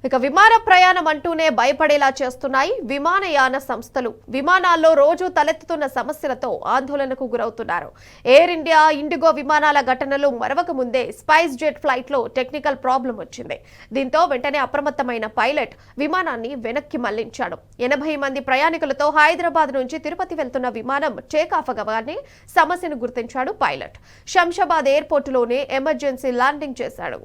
ఇక విమాన ప్రయాణం అంటూనే భయపడేలా చేస్తున్నాయి విమానయాన సంస్థలు. విమానాల్లో రోజు తలెత్తుతున్న సమస్యలతో ఆందోళనకు గురవుతున్నారు. ఎయిర్ ఇండియా, ఇండిగో విమానాల ఘటనలు మరవక ముందే స్పైస్ జెట్ ఫ్లైట్ లో టెక్నికల్ ప్రాబ్లం వచ్చింది. దీంతో వెంటనే అప్రమత్తమైన పైలట్ విమానాన్ని వెనక్కి మళ్లించాడు. 80 మంది ప్రయాణికులతో హైదరాబాద్ నుంచి తిరుపతి వెళ్తున్న విమానం టేకాఫ్ అవ్వగానే సమస్యను గుర్తించాడు పైలట్. శంషాబాద్ ఎయిర్పోర్టులోనే ఎమర్జెన్సీ ల్యాండింగ్ చేశాడు.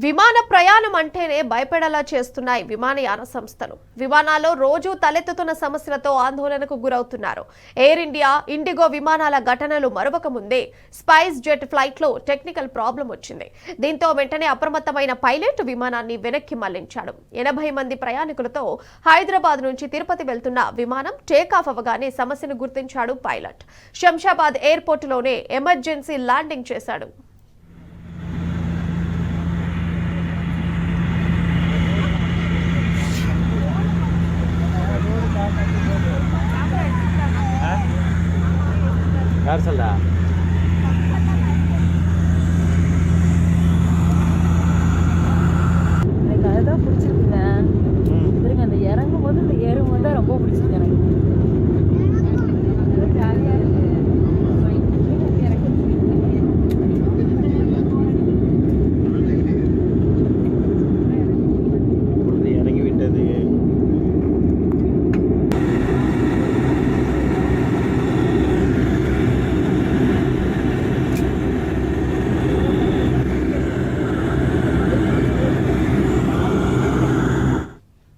విమాన ప్రయాణం అంటేనే భయపడేలా చేస్తున్నాయి విమానయాన సంస్థలు. విమానాల్లో రోజు తలెత్తుతున్న సమస్యలతో ఆందోళనకు గురవుతున్నారు. ఎయిర్ ఇండియా, ఇండిగో విమానాల ఘటనలు మరవక ముందే స్పైస్ జెట్ ఫ్లైట్ లో టెక్నికల్ ప్రాబ్లం వచ్చింది. దీంతో వెంటనే అప్రమత్తమైన పైలట్ విమానాన్ని వెనక్కి మళ్లించాడు. 80 మంది ప్రయాణికులతో హైదరాబాద్ నుంచి తిరుపతి వెళ్తున్న విమానం టేకాఫ్ అవ్వగానే సమస్యను గుర్తించాడు పైలట్. శంషాబాద్ ఎయిర్పోర్టులోనే ఎమర్జెన్సీ ల్యాండింగ్ చేశాడు. यार चल रहा